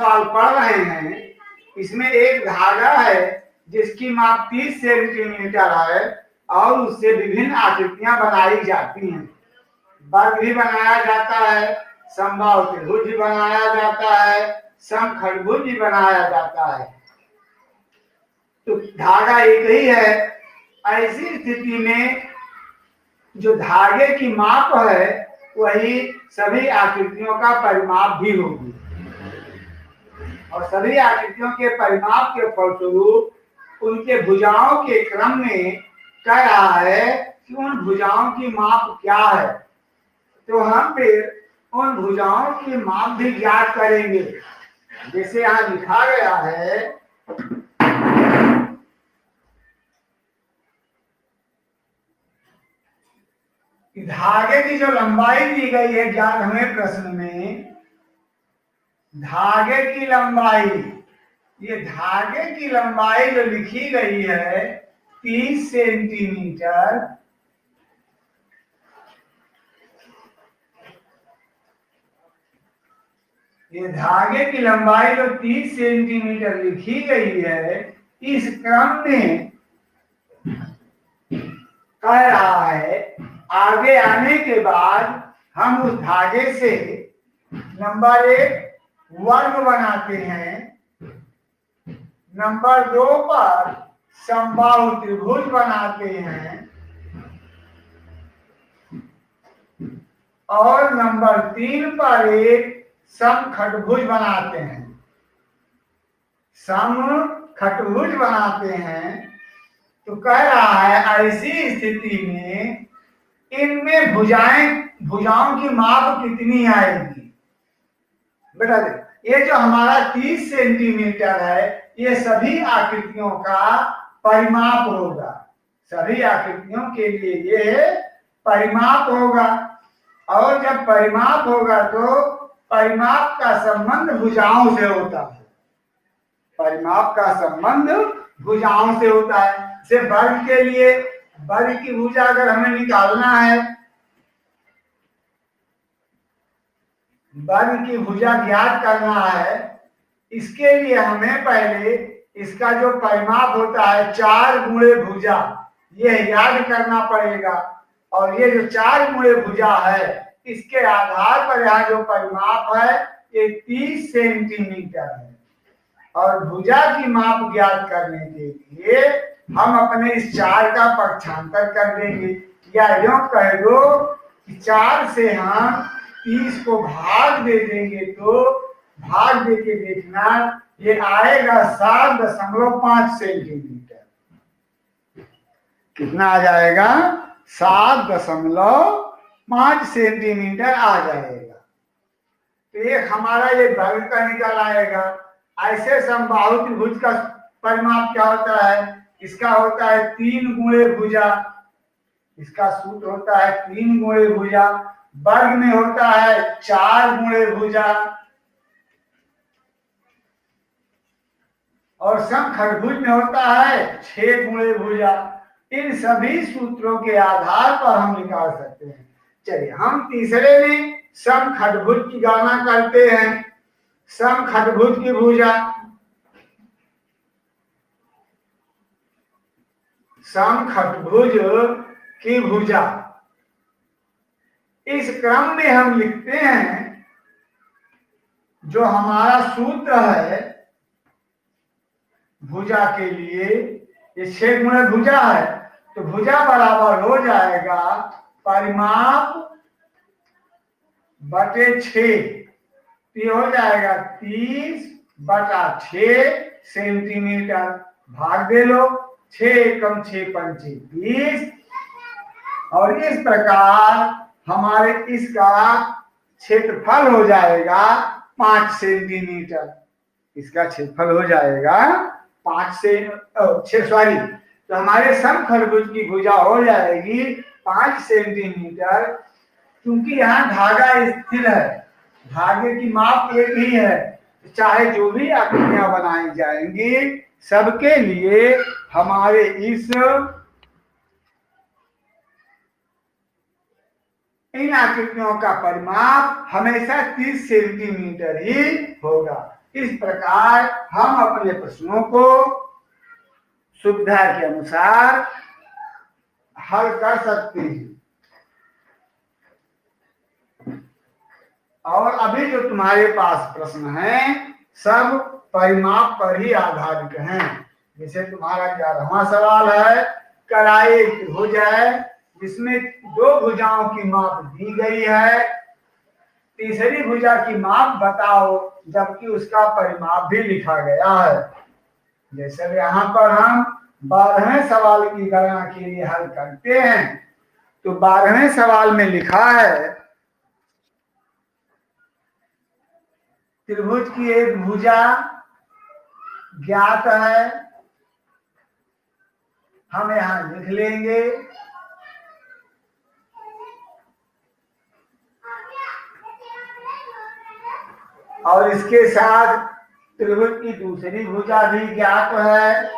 सवाल पढ़ रहे हैं, इसमें एक धागा है जिसकी माप 30 सेंटीमीटर है और उससे विभिन्न आकृतियां बनाई जाती हैं। वर्ग भी बनाया जाता है, समबाहु त्रिभुज भी बनाया जाता है, समखंडभुज भी बनाया जाता है। तो धागा एक ही है। ऐसी स्थिति में जो धागे की माप है वही सभी आकृतियों का परिमाप भी होगी और सभी आकृतियों के परिमाप के फलस्वरूप उनके भुजाओं के क्रम में कह रहा है कि उन भुजाओं की माप क्या है। तो हम फिर उन भुजाओं की माप भी ज्ञात करेंगे। जैसे यहाँ लिखा गया है, धागे की जो लंबाई दी गई है ज्ञात हमें प्रश्न में, धागे की लंबाई, ये धागे की लंबाई जो लिखी गई है 30 सेंटीमीटर, ये धागे की लंबाई जो 30 सेंटीमीटर लिखी गई है, इस क्रम में कह रहा है आगे आने के बाद हम उस धागे से नंबर 1 वर्ग बनाते हैं, नंबर 2 पर समबाहु त्रिभुज बनाते हैं और नंबर 3 पर एक समखंडभुज बनाते हैं। समखंडभुज बनाते हैं तो कह रहा है ऐसी स्थिति में इनमें भुजाओं की माप कितनी आएगी। बेटा ये जो हमारा 30 सेंटीमीटर है ये सभी आकृतियों का परिमाप होगा, सभी आकृतियों के लिए ये परिमाप होगा और जब परिमाप होगा तो परिमाप का संबंध भुजाओं से होता है, परिमाप का संबंध भुजाओं से होता है। से वर्ग के लिए वर्ग की भुजा अगर हमें निकालना है, वर्ग की भुजा ज्ञात करना है, इसके लिए हमें पहले इसका जो परिमाप होता है 4 गुणे भुजा, ये याद करना पड़ेगा और ये जो 4 गुणे भुजा है इसके आधार पर यहाँ जो परिमाप है ये 30 सेंटीमीटर है। और भुजा की माप ज्ञात करने के लिए हम अपने इस 4 का पक्षांतर कर देंगे, या यूं कह दो कि 4 से हम 30 को भाग दे देंगे तो भाग दे के देखना ये आएगा 7.5 सेंटीमीटर। कितना आ जाएगा? 7.5 सेंटीमीटर आ जाएगा। तो एक हमारा ये वर्ग का निकल आएगा। ऐसे समबाहु त्रिभुज का परिमाप क्या होता है? इसका होता है 3 गुणे भुजा, इसका सूत्र होता है 3 गुणे भुजा। वर्ग में होता है 4 गुणे भुजा और समखंडभुज में होता है 6 गुणे भुजा। इन सभी सूत्रों के आधार पर हम निकाल सकते हैं। चलिए हम तीसरे में समखंडभुज की गणना करते हैं। समखंडभुज की भुजा, समखंडभुज की भुजा, इस क्रम में हम लिखते हैं जो हमारा सूत्र है भुजा के लिए, ये 6 गुणे भुजा है तो भुजा बराबर हो जाएगा परिमाप बटे 6। ये हो जाएगा 30/6 सेंटीमीटर। भाग दे लो, 6 कम 6 पंचे 20 और इस प्रकार हमारे इसका क्षेत्रफल हो जाएगा 5 सेंटीमीटर। इसका क्षेत्रफल हो जाएगा 6 सॉरी, तो हमारे समखंडभुज की भुजा हो जाएगी 5 सेंटीमीटर। क्योंकि यहाँ धागा स्थिर है, धागे की माप एक ही है, चाहे जो भी आकृतियां बनाई जाएंगी सबके लिए हमारे इन आकृतियों का परिमाप हमेशा 30 सेंटीमीटर ही होगा। इस प्रकार हम अपने प्रश्नों को सुविधा के अनुसार हल कर सकते हैं। और अभी जो तुम्हारे पास प्रश्न हैं सब परिमाप पर ही आधारित हैं। जैसे तुम्हारा 11वां सवाल है, कराए एक त्रिभुज है जिसमें 2 भुजाओं की माप दी गई है, तीसरी भुजा की माप बताओ जबकि उसका परिमाप भी लिखा गया है। जैसे यहाँ पर हम 12वें सवाल की गणना के लिए हल करते हैं तो 12वें सवाल में लिखा है त्रिभुज की एक भुजा ज्ञात है, हम यहां लिख लेंगे और इसके साथ त्रिभुज की दूसरी भुजा भी ज्ञात है।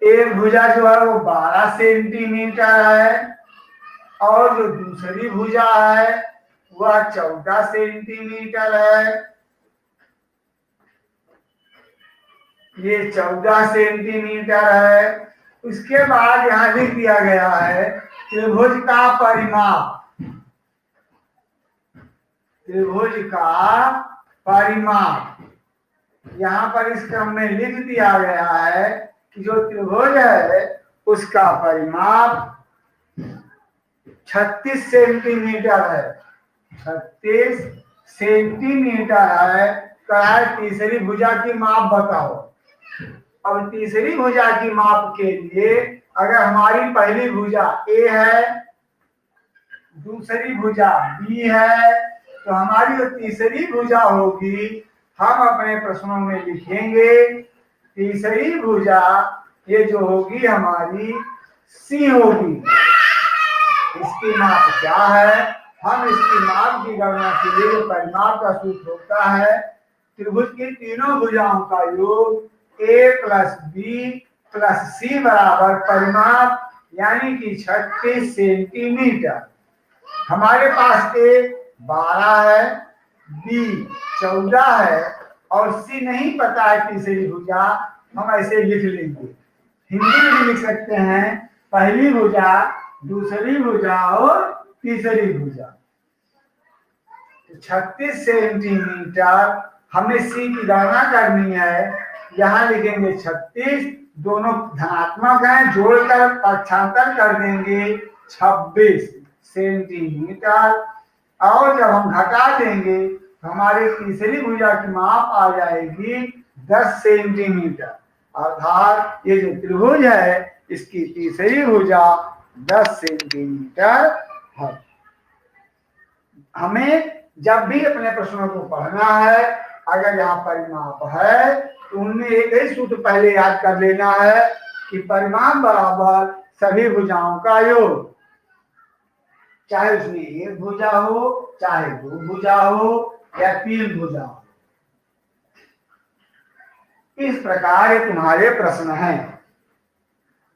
एक भुजा जो है वो 12 सेंटीमीटर है और जो दूसरी भुजा है वह 14 सेंटीमीटर है। ये 14 सेंटीमीटर है। उसके बाद यहाँ लिख दिया गया है त्रिभुज का परिमाप। त्रिभुज का परिमाप यहाँ पर इस क्रम में लिख दिया गया है कि जो त्रिभुज है उसका परिमाप 36 सेंटीमीटर है। 36 सेंटीमीटर है। कहा तीसरी भुजा की माप बताओ। अब तीसरी भुजा की माप के लिए अगर हमारी पहली भुजा ए है, दूसरी भुजा बी है, तो हमारी जो तीसरी भुजा होगी हम अपने प्रश्नों में लिखेंगे तीसरी भुजा ये जो होगी हमारी सी होगी। इसकी माप क्या है? हम इसकी माप की गणना के लिए परिमाप का सूत्र होता है त्रिभुज की तीनों भुजाओं का योग ए प्लस बी प्लस सी बराबर परिमाप यानी कि 36 सेंटीमीटर। हमारे पास ए 12 है, बी 14 है और सी नहीं पता है तीसरी भुजा, हम ऐसे लिख लेंगे। हिंदी में भी लिख सकते हैं पहली भुजा, दूसरी भुजा और तीसरी भुजा। 36 सेंटीमीटर हमें सी की गणना करनी है। यहाँ लिखेंगे 36, दोनों धनात्मक हैं, जोड़कर पक्षांतर कर देंगे 26 सेंटीमीटर और जब हम घटा देंगे तो हमारे तीसरी भुजा की माप आ जाएगी 10 सेंटीमीटर। अर्थात ये जो त्रिभुज है इसकी तीसरी भुजा 10 सेंटीमीटर है। हमें जब भी अपने प्रश्नों को पढ़ना है अगर यहाँ परिमाप है तो उनमें एक ही सूत्र पहले याद कर लेना है कि परिमाप बराबर सभी भुजाओं का योग, चाहे उसमें एक भुजा हो, चाहे 2 भुजा हो या 3 भुजा हो। इस प्रकार ये तुम्हारे प्रश्न हैं।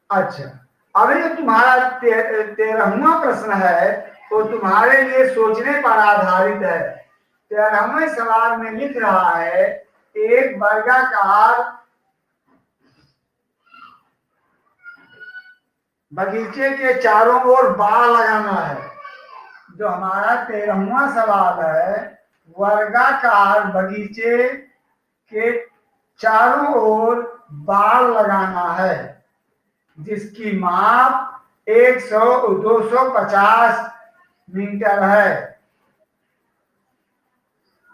अच्छा, अभी जो तुम्हारा 13वां प्रश्न है तो तुम्हारे लिए सोचने पर आधारित है। 13वें सवाल में लिख रहा है एक वर्गाकार बगीचे के चारों ओर बाड़ लगाना है। जो हमारा 13वां सवाल है वर्गाकार बगीचे के चारों ओर बाड़ लगाना है जिसकी माप 250 मीटर है।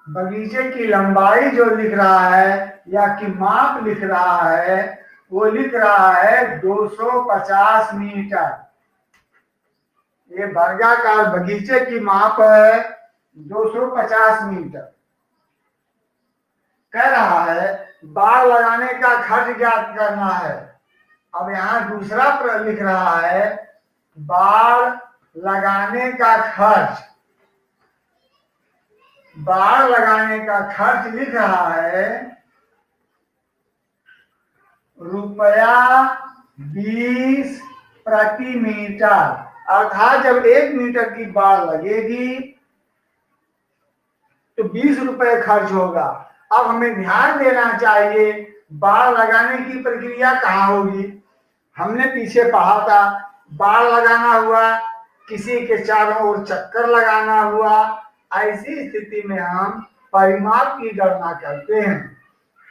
बगीचे की लंबाई जो लिख रहा है या कि माप लिख रहा है वो लिख रहा है 250 मीटर। ये वर्गाकार बगीचे की माप है 250 मीटर। कह रहा है बाड़ लगाने का खर्च ज्ञात करना है। अब यहाँ दूसरा लिख रहा है बाड़ लगाने का खर्च। बाड़ लगाने का खर्च लिख रहा है ₹20 प्रति मीटर। अर्थात जब 1 मीटर की बाड़ लगेगी तो 20 रुपए खर्च होगा। अब हमें ध्यान देना चाहिए बाड़ लगाने की प्रक्रिया कहाँ होगी। हमने पीछे पढ़ा था बाड़ लगाना हुआ, किसी के चारों ओर चक्कर लगाना हुआ। ऐसी स्थिति में हम परिमाप की गणना करते हैं।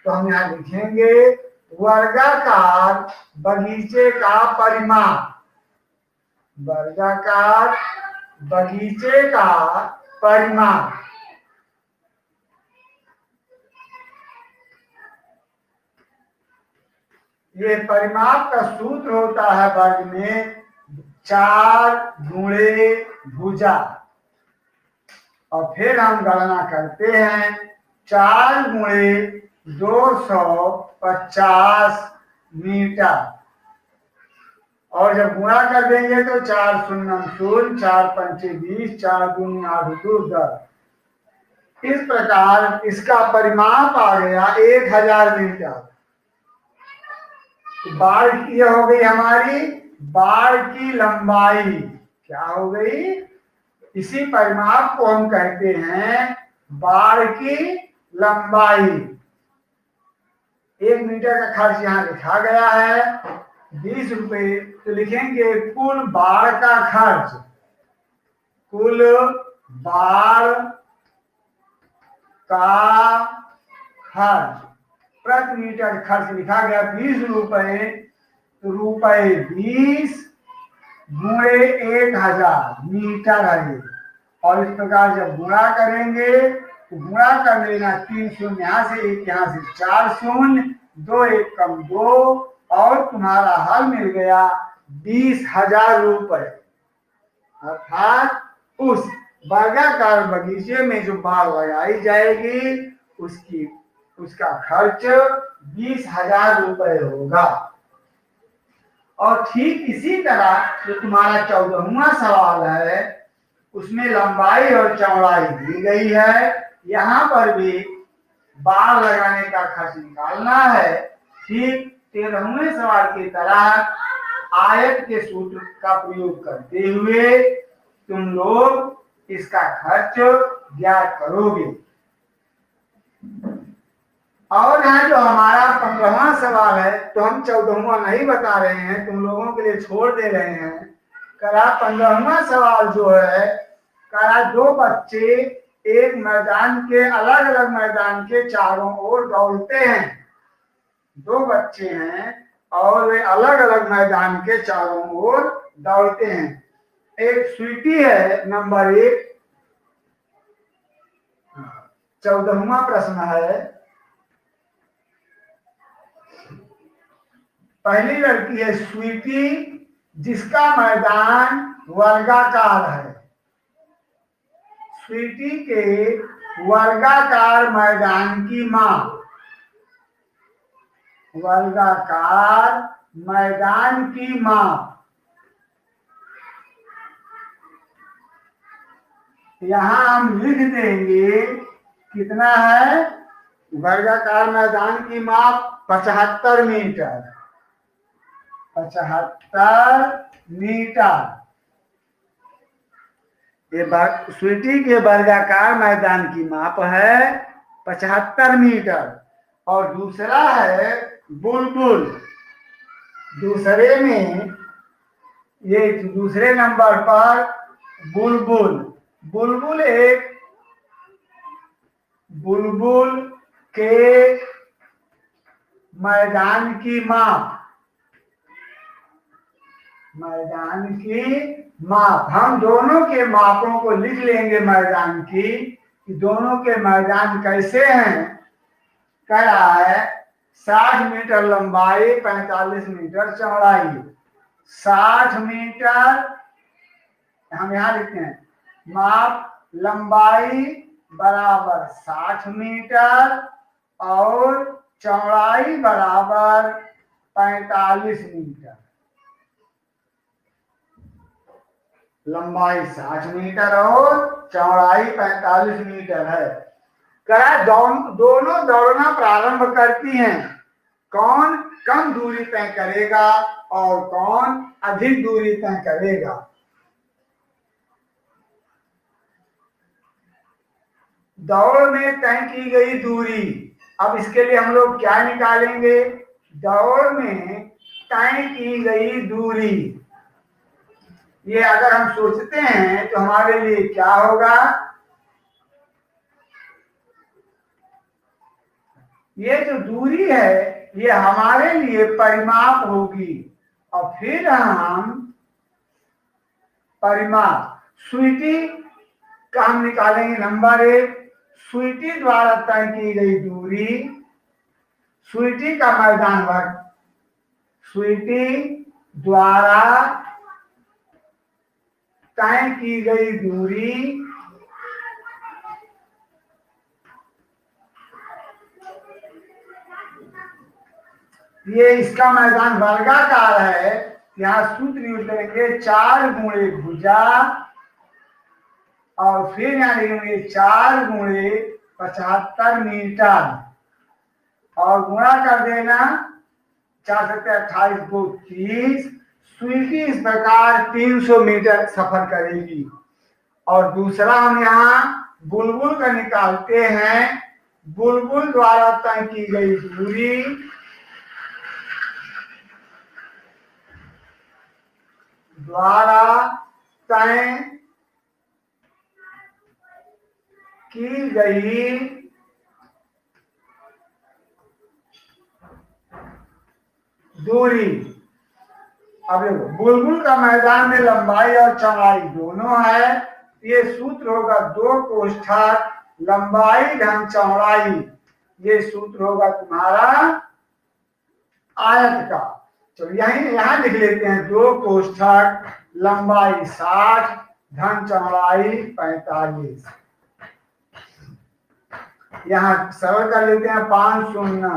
तो हम यहाँ लिखेंगे वर्गाकार बगीचे का परिमाप। वर्गाकार बगीचे का परिमाप। ये परिमाप का सूत्र होता है वर्ग में 4 गुणे भुजा। और फिर हम गणना करते हैं 4 गुणे 250 मीटर। और जब गुणा कर देंगे तो 4 शून्य 0, 4 पंचे 20, 4 दूनी 8 2 10। इस प्रकार इसका परिमाप आ गया 1000 मीटर। तो बाढ़ की हो गई हमारी बाढ़ की लंबाई। क्या हो गई? इसी परिमाप को हम कहते हैं बाढ़ की लंबाई। 1 मीटर का खर्च यहाँ लिखा गया है 20 रुपए। तो लिखेंगे कुल बाढ़ का खर्च। कुल बाढ़ का खर्च प्रति मीटर खर्च लिखा गया 20 रुपए। तो रुपए 20 गुणे 1000 मीटर है। और इस प्रकार जब गुणा करेंगे तो गुणा कर लेना 3 शून्य यहाँ से 1 यहाँ से 4 शून्य 2 1 कम 2 और तुम्हारा हल मिल गया 20,000 रुपए। अर्थात उस वर्गाकार बगीचे में जो बाड़ लगाई जाएगी उसका खर्च 20,000 रुपए होगा। और ठीक इसी तरह जो तुम्हारा 14वां सवाल है उसमें लंबाई और चौड़ाई दी गई है। यहाँ पर भी बाड़ लगाने का खर्च निकालना है। ठीक 13वें सवाल की तरह आयत के सूत्र का प्रयोग करते हुए तुम लोग इसका खर्च ज्ञात करोगे। और यहाँ जो हमारा 15वां सवाल है तो हम 14वां नहीं बता रहे हैं, तुम लोगों के लिए छोड़ दे रहे हैं। करा 15वां सवाल जो है करा 2 बच्चे एक मैदान के अलग अलग मैदान के चारों ओर दौड़ते हैं। 2 बच्चे हैं और वे अलग अलग मैदान के चारों ओर दौड़ते हैं। एक स्वीटी है नंबर 1। 14वां प्रश्न है। पहली लड़की है स्वीटी जिसका मैदान वर्गाकार है। स्वीटी के वर्गाकार मैदान की माप। वर्गाकार मैदान की माप यहां हम लिख देंगे कितना है। वर्गाकार मैदान की माप 75 मीटर। 75 मीटर। ये स्वीटी के वर्गाकार मैदान की माप है 75 मीटर। और दूसरा है बुलबुल। दूसरे में ये दूसरे नंबर पर बुलबुल। बुलबुल के मैदान की माप। मैदान की माप हम दोनों के मापों को लिख लेंगे मैदान की कि दोनों के मैदान कैसे हैं। कह रहा है 60 मीटर लंबाई 45 मीटर चौड़ाई। 60 मीटर हम यहाँ लिखते हैं माप लंबाई बराबर 60 मीटर और चौड़ाई बराबर 45 मीटर। लंबाई 60 मीटर और चौड़ाई 45 मीटर है। करा दोनों दौड़ना प्रारंभ करती हैं। कौन कम दूरी तय करेगा और कौन अधिक दूरी तय करेगा। दौड़ में तय की गई दूरी अब इसके लिए हम लोग क्या निकालेंगे? दौड़ में तय की गई दूरी। ये अगर हम सोचते हैं तो हमारे लिए क्या होगा? ये जो दूरी है ये हमारे लिए परिमाप होगी। और फिर हम परिमाप स्वीटी का हम निकालेंगे। नंबर 1, स्वीटी द्वारा तय की गई दूरी, स्वीटी का मैदान वर्ग, स्वीटी द्वारा तय की गई दूरी ये इसका मैदान वर्गाकार है। यहाँ सूत्र यूज करेंगे 4 गुणे भुजा और फिर यहाँ लिखेंगे 4 गुणे 75 मीटर और गुणा कर देना 4 सत्ते 28 को 30। स्वीटी इस प्रकार 300 मीटर सफर करेगी। और दूसरा हम यहाँ बुलबुल का निकालते हैं। बुलबुल द्वारा तय की गई दूरी द्वारा तय की गई दूरी। अब देखो बुलबुल का मैदान में लंबाई और चौड़ाई दोनों है। ये सूत्र होगा 2 कोष्ठक लंबाई धन चौड़ाई। ये सूत्र होगा तुम्हारा आयत का। तो यहां लिख लेते हैं 2 कोष्ठक लंबाई 60 धन चौड़ाई 45। यहाँ सरल कर लेते हैं 5 शून्य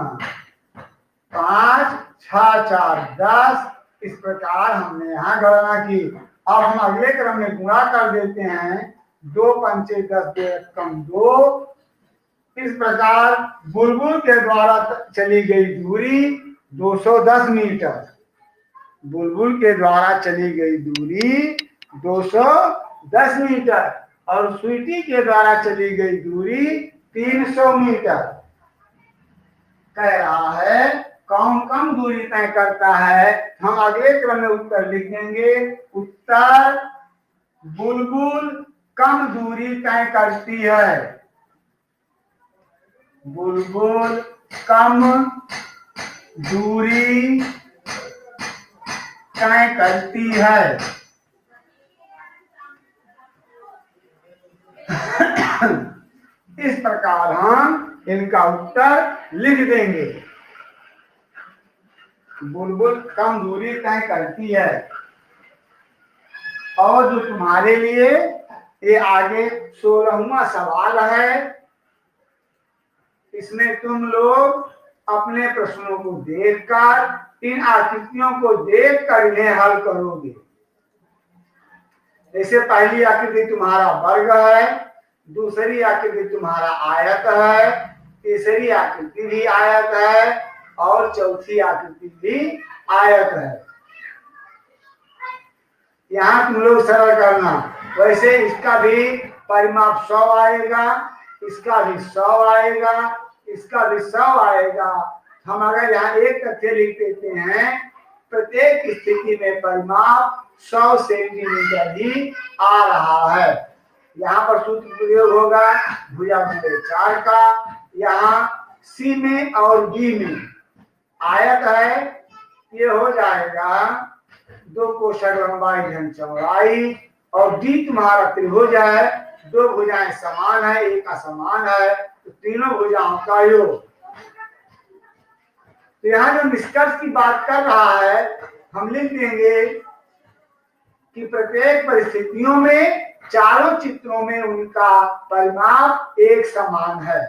5 6 4 10। इस प्रकार हमने यहाँ गणना की। अब हम अगले क्रम में गुणा कर देते हैं। 2 पंचे 10 2 कम 2। इस प्रकार बुलबुल के द्वारा चली गई दूरी 210 मीटर। बुलबुल के द्वारा चली गई दूरी 210 मीटर और स्वीटी के द्वारा चली गई दूरी 300 मीटर। कह रहा है कौन कम दूरी तय करता है। हम अगले क्रम में उत्तर लिख देंगे। उत्तर बुलबुल कम दूरी तय करती है। बुलबुल कम दूरी तय करती है। इस प्रकार हम इनका उत्तर लिख देंगे। बुलबुल कम दूरी तय करती है। और जो तुम्हारे लिए ये आगे 16वां सवाल है, इसमें तुम लोग अपने प्रश्नों को देखकर इन आकृतियों को देखकर इन्हें हल करोगे। जैसे पहली आकृति तुम्हारा वर्ग है, दूसरी आकृति तुम्हारा आयत है, तीसरी आकृति भी आयत है और चौथी आकृति भी आयत है। यहाँ तुम लोग सरल करना। वैसे इसका भी परिमाप 100 आएगा, इसका भी 100 आएगा, इसका भी 100 आएगा। हम अगर यहाँ एक तथ्य लिख देते हैं, प्रत्येक स्थिति में परिमाप 100 सेंटीमीटर ही आ रहा है। यहाँ पर सूत्र प्रयोग होगा भुजा बटे 4 का। यहाँ सी में और डी में आयत है, ये हो जाएगा 2 कोशक लंबाई धन चौड़ाई और डी तुम्हारा त्रिभुज है। 2 भुजाएं समान है, एक असमान है, तो तीनों भुजाओं का योग। तो यहाँ जो निष्कर्ष की बात कर रहा है हम लिख देंगे कि प्रत्येक परिस्थितियों में चारों चित्रों में उनका परिमाप एक समान है।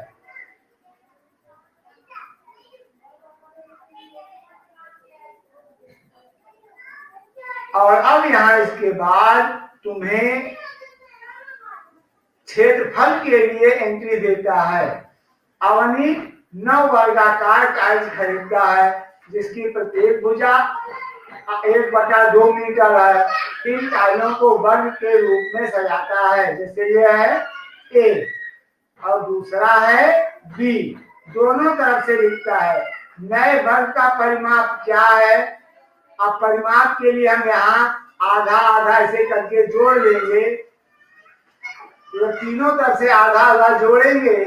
और अब यहाँ इसके बाद तुम्हें क्षेत्रफल के लिए एंट्री देता है। अवनीत 9 वर्गाकार टाइल्स खरीदता है जिसकी प्रत्येक भुजा 1/2 मीटर है। 3 टाइलों को वर्ग के रूप में सजाता है। जैसे ये है ए और दूसरा है बी। दोनों तरफ से दिखता है। नए वर्ग का परिमाप क्या है? अब परिमाप के लिए हम यहाँ आधा आधा ऐसे करके जोड़ लेंगे। तो तीनों तरफ से आधा आधा जोड़ेंगे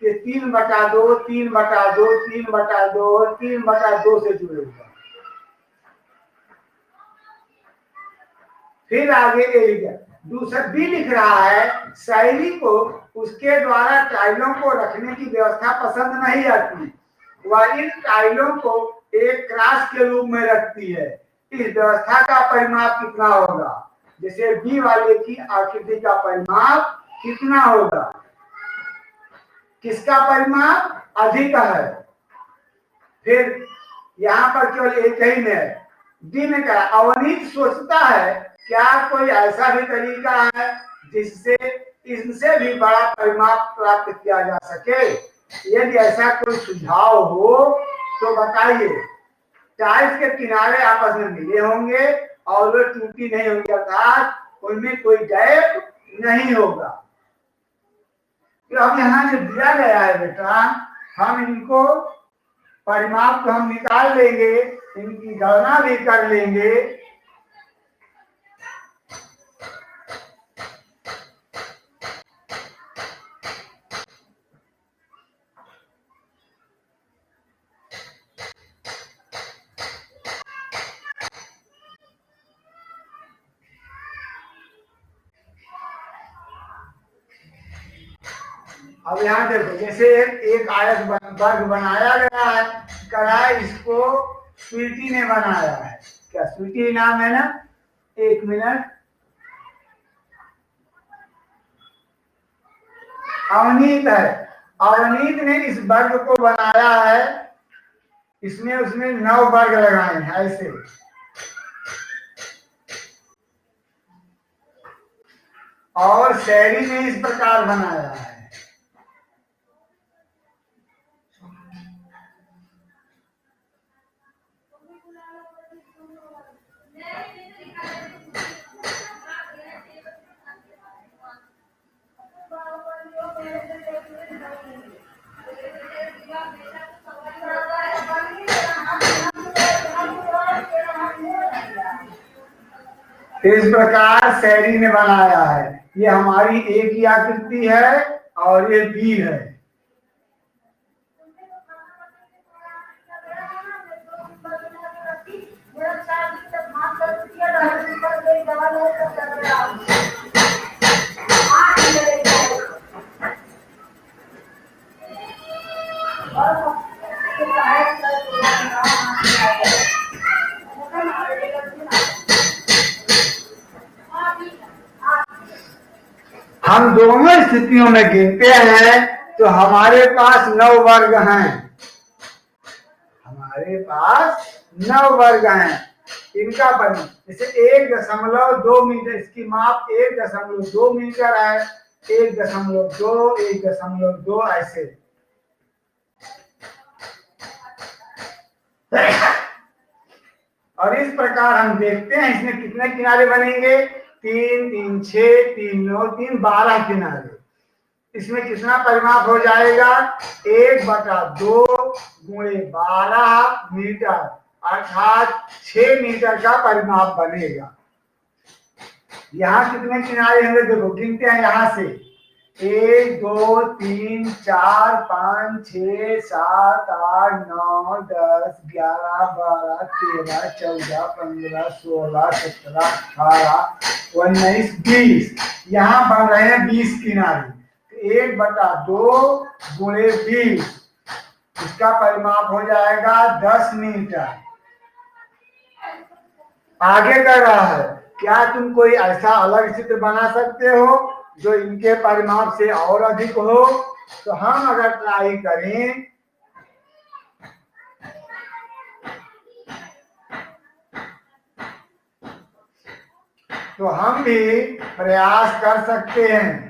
कि 3/2, 3/2, 3/2, 3/2 से जुड़ेगा। फिर आगे ए लिख दिया। दूसरा बी लिख रहा है, शैली को उसके द्वारा टाइलों को रखने की व्यवस्था पसंद नहीं आती। वह इन टाइलों को एक क्रास के रूप में रखती है। इस व्यवस्था का परिमाप कितना होगा? जैसे बी वाले की आकृति का परिमाप कितना होगा? किसका परिमाप अधिक है? फिर यहाँ पर केवल एक ही में है। डी में क्या? अवनीत सोचता है क्या कोई ऐसा भी तरीका है जिससे इनसे भी बड़ा परिमाप प्राप्त किया जा सके? यदि ऐसा कोई सुझाव हो तो बताइए। टाइल्स के किनारे आपस में मिले होंगे और वे टूटी नहीं होंगी, अर्थात उनमें कोई गैप नहीं होगा। तो अब यहाँ जो दिया गया है बेटा, हम इनको परिमाप को हम निकाल लेंगे, इनकी गणना भी कर लेंगे। अब यहाँ देखो, जैसे एक आयत वर्ग बनाया गया है, कराए इसको स्वीटी ने बनाया है। क्या स्वीटी नाम है ना? एक मिनट। अवनीत है, अवनीत ने इस वर्ग को बनाया है। इसमें उसने 9 वर्ग लगाए हैं ऐसे। और शहरी ने इस प्रकार बनाया है। इस प्रकार शहरी ने बनाया है। ये हमारी ए की आकृति है और ये बी है। हम दोनों स्थितियों में गिनते हैं तो हमारे पास 9 वर्ग हैं। हमारे पास 9 वर्ग हैं। इनका परिमाप जैसे 1.2 मीटर, इसकी माप 1.2 मीटर है। 1.2, 1.2 ऐसे। और इस प्रकार हम देखते हैं इसमें कितने किनारे बनेंगे? 3, 3, 6, 3, 9, 3, 12 किनारे। इसमें कितना परिमाप हो जाएगा? 1/2 गुणे 12 मीटर, अर्थात 6 मीटर का परिमाप बनेगा। यहाँ कितने किनारे होंगे? देखो गिनते हैं यहाँ से। 1, 2, 3, 4, 5, 6, 7, 8, 9, 10, 11, 12, 13, 14, 15, 16, 17, 18, 19, 20। यहाँ बन रहे हैं 20 किनारे। 1/2 गुणे 20, इसका परिमाप हो जाएगा 10 मीटर। आगे कर रहा है, क्या तुम कोई ऐसा अलग चित्र बना सकते हो जो इनके परिमाप से और अधिक हो? तो हम अगर ट्राई करें तो हम भी प्रयास कर सकते हैं।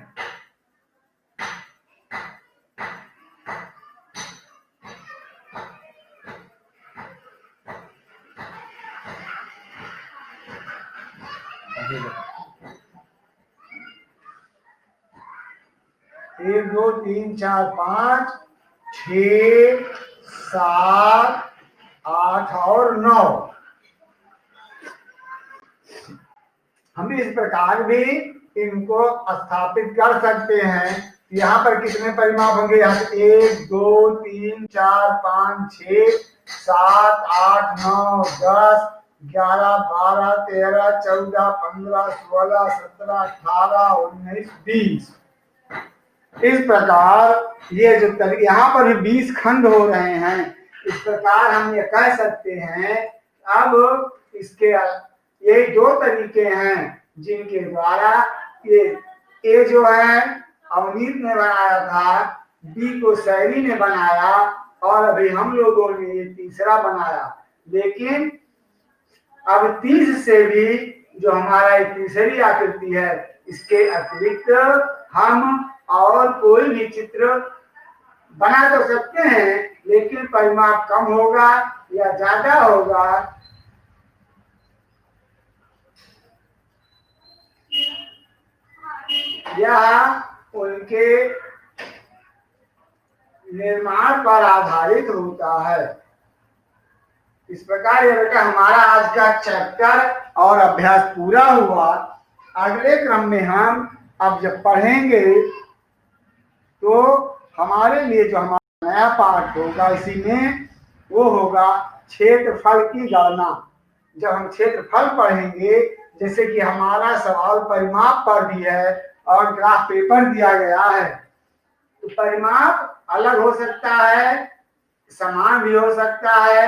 एक, 2, 3, 4, 5, 6, 7, 8 और 9। हम इस प्रकार भी इनको स्थापित कर सकते हैं। यहाँ पर कितने परिमाप होंगे? यहाँ से 1, 2, 3, 4, 5, 6, 7, 8, 9, 10, 11, 12, 13, 14, 15, 16, 17, 18, 19, 20। इस प्रकार ये जो यहाँ पर भी 20 खंड हो रहे हैं। इस प्रकार हम ये कह सकते हैं। अब इसके ये 2 तरीके हैं जिनके द्वारा ये जो है अवनीत ने बनाया था, बी को शैली ने बनाया, और अभी हम लोगों ने ये तीसरा बनाया। लेकिन अब 30 से भी जो हमारा ये तीसरी आकृति है, इसके अतिरिक्त हम और कोई भी चित्र बना तो सकते हैं, लेकिन परिमाप कम होगा या ज्यादा होगा, यह उनके निर्माण पर आधारित होता है। इस प्रकार ये बेटा हमारा आज का चैप्टर और अभ्यास पूरा हुआ। अगले क्रम में हम अब जब पढ़ेंगे तो हमारे लिए जो हमारा नया पाठ होगा, इसी में वो होगा क्षेत्रफल की गणना। जब हम क्षेत्रफल पढ़ेंगे, जैसे कि हमारा सवाल परिमाप पर भी है और ग्राफ पेपर दिया गया है, तो परिमाप अलग हो सकता है, समान भी हो सकता है,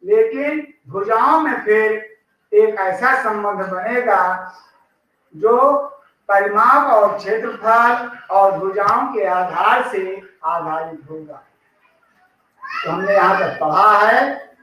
लेकिन भुजाओं में फिर एक ऐसा संबंध बनेगा जो परिमाप और क्षेत्रफल और भुजाओं के आधार से आधारित होगा। तो हमने यहाँ तक पढ़ा है।